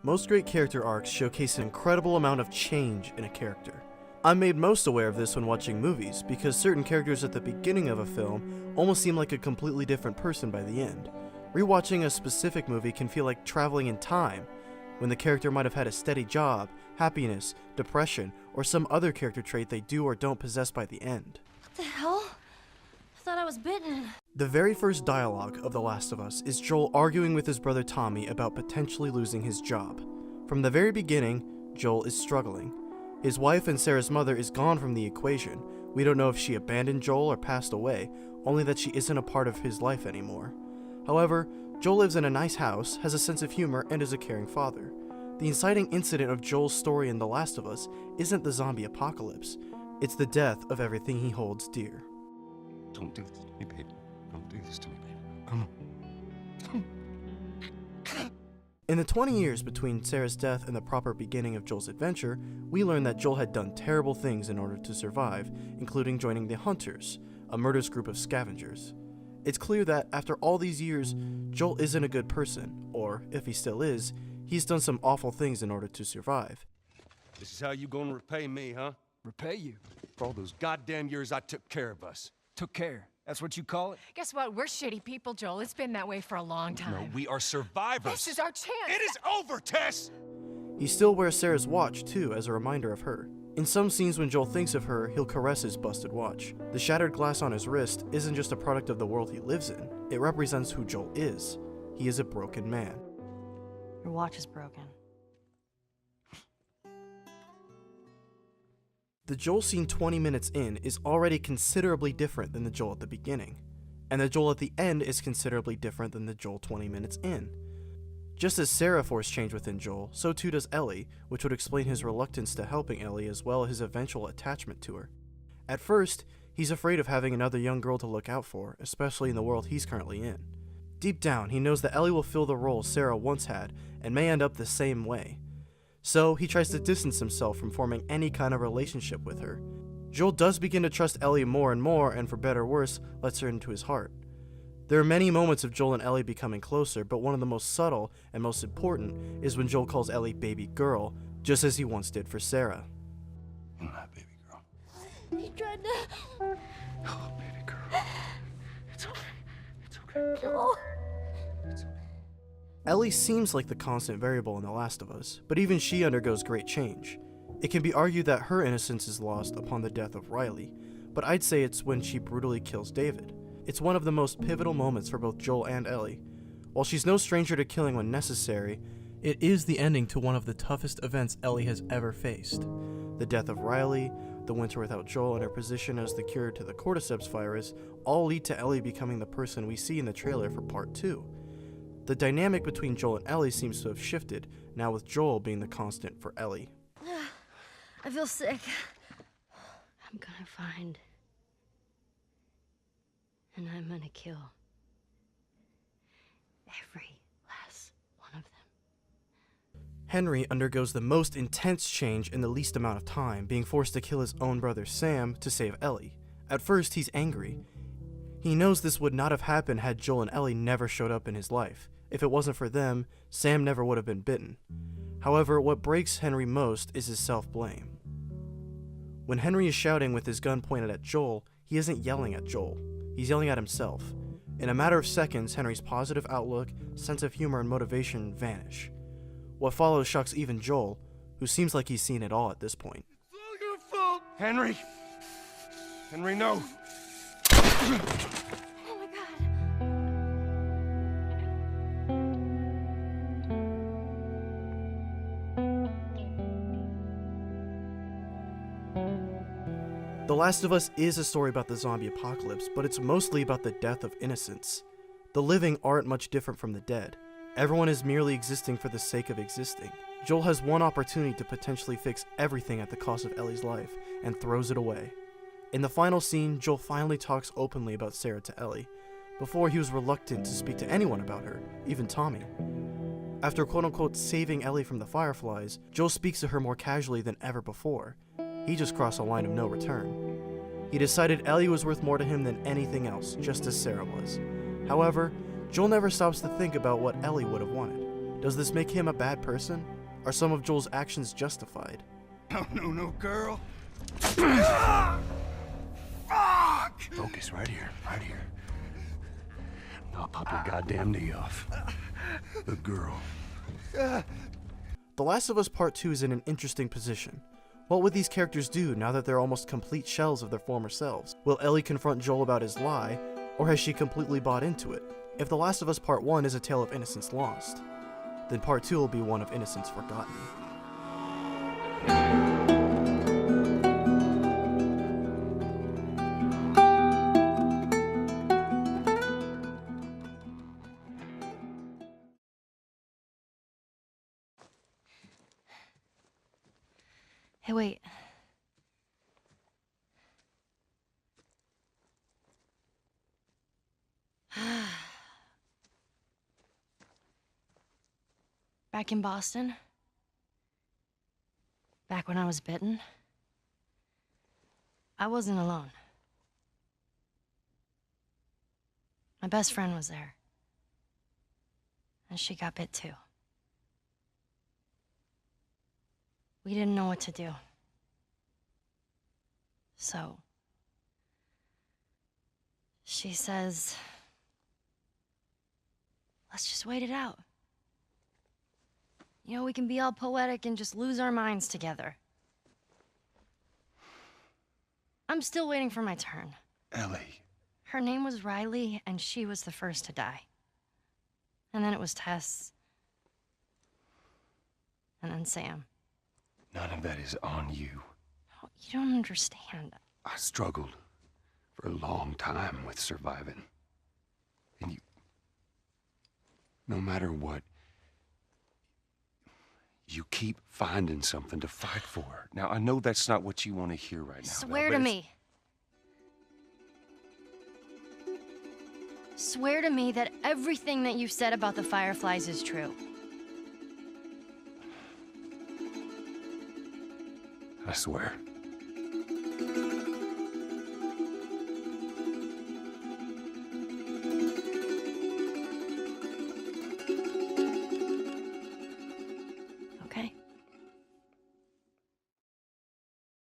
Most great character arcs showcase an incredible amount of change in a character. I'm made most aware of this when watching movies, because certain characters at the beginning of a film almost seem like a completely different person by the end. Rewatching a specific movie can feel like traveling in time, when the character might have had a steady job, happiness, depression, or some other character trait they do or don't possess by the end. What the hell? I thought I was bitten. The very first dialogue of The Last of Us is Joel arguing with his brother Tommy about potentially losing his job. From the very beginning, Joel is struggling. His wife and Sarah's mother is gone from the equation. We don't know if she abandoned Joel or passed away, only that she isn't a part of his life anymore. However, Joel lives in a nice house, has a sense of humor, and is a caring father. The inciting incident of Joel's story in The Last of Us isn't the zombie apocalypse, it's the death of everything he holds dear. Don't do this to me, baby. Don't do this to me, baby. Come on. In the 20 years between Sarah's death and the proper beginning of Joel's adventure, we learn that Joel had done terrible things in order to survive, including joining the Hunters, a murderous group of scavengers. It's clear that after all these years, Joel isn't a good person, or if he still is, he's done some awful things in order to survive. This is how you gonna repay me, huh? Repay you? For all those goddamn years I took care of us. Took care. That's what you call it? Guess what? We're shitty people, Joel. It's been that way for a long time. No, we are survivors. This is our chance. It is over, Tess! He still wears Sarah's watch, too, as a reminder of her. In some scenes when Joel thinks of her, he'll caress his busted watch. The shattered glass on his wrist isn't just a product of the world he lives in, it represents who Joel is. He is a broken man. Your watch is broken. The Joel scene 20 minutes in is already considerably different than the Joel at the beginning, and the Joel at the end is considerably different than the Joel 20 minutes in. Just as Sarah forced change within Joel, so too does Ellie, which would explain his reluctance to helping Ellie as well as his eventual attachment to her. At first, he's afraid of having another young girl to look out for, especially in the world he's currently in. Deep down, he knows that Ellie will fill the role Sarah once had, and may end up the same way. So, he tries to distance himself from forming any kind of relationship with her. Joel does begin to trust Ellie more and more, and for better or worse, lets her into his heart. There are many moments of Joel and Ellie becoming closer, but one of the most subtle and most important is when Joel calls Ellie baby girl, just as he once did for Sarah. You're not baby girl. He tried to... Oh, baby girl. It's okay. It's okay. Joel. It's okay. Ellie seems like the constant variable in The Last of Us, but even she undergoes great change. It can be argued that her innocence is lost upon the death of Riley, but I'd say it's when she brutally kills David. It's one of the most pivotal moments for both Joel and Ellie. While she's no stranger to killing when necessary, it is the ending to one of the toughest events Ellie has ever faced. The death of Riley, the winter without Joel, and her position as the cure to the cordyceps virus all lead to Ellie becoming the person we see in the trailer for Part 2. The dynamic between Joel and Ellie seems to have shifted, now with Joel being the constant for Ellie. I feel sick. I'm gonna find... and I'm gonna kill... every last one of them. Henry undergoes the most intense change in the least amount of time, being forced to kill his own brother Sam to save Ellie. At first, he's angry. He knows this would not have happened had Joel and Ellie never showed up in his life. If it wasn't for them, Sam never would have been bitten. However, what breaks Henry most is his self-blame. When Henry is shouting with his gun pointed at Joel, he isn't yelling at Joel. He's yelling at himself. In a matter of seconds, Henry's positive outlook, sense of humor, and motivation vanish. What follows shocks even Joel, who seems like he's seen it all at this point. It's all your fault! Henry! Henry, no! Oh my god. The Last of Us is a story about the zombie apocalypse, but it's mostly about the death of innocence. The living aren't much different from the dead. Everyone is merely existing for the sake of existing. Joel has one opportunity to potentially fix everything at the cost of Ellie's life, and throws it away. In the final scene, Joel finally talks openly about Sarah to Ellie. Before, he was reluctant to speak to anyone about her, even Tommy. After quote-unquote saving Ellie from the Fireflies, Joel speaks to her more casually than ever before. He just crossed a line of no return. He decided Ellie was worth more to him than anything else, just as Sarah was. However, Joel never stops to think about what Ellie would have wanted. Does this make him a bad person? Are some of Joel's actions justified? No, girl. Focus right here, right here. I'll pop your goddamn knee off. The girl. The Last of Us Part 2 is in an interesting position. What would these characters do now that they're almost complete shells of their former selves? Will Ellie confront Joel about his lie, or has she completely bought into it? If The Last of Us Part 1 is a tale of innocence lost, then Part 2 will be one of innocence forgotten. Hey, wait. Back in Boston, back when I was bitten, I wasn't alone. My best friend was there, and she got bit too. We didn't know what to do. So, she says, let's just wait it out. You know, we can be all poetic and just lose our minds together. I'm still waiting for my turn. Ellie. Her name was Riley, and she was the first to die. And then it was Tess. And then Sam. None of that is on you. Oh, you don't understand. I struggled for a long time with surviving. And you... No matter what, you keep finding something to fight for. Now, I know that's not what you want to hear right now. Swear but to it's- me. Swear to me that everything that you've said about the Fireflies is true. I swear.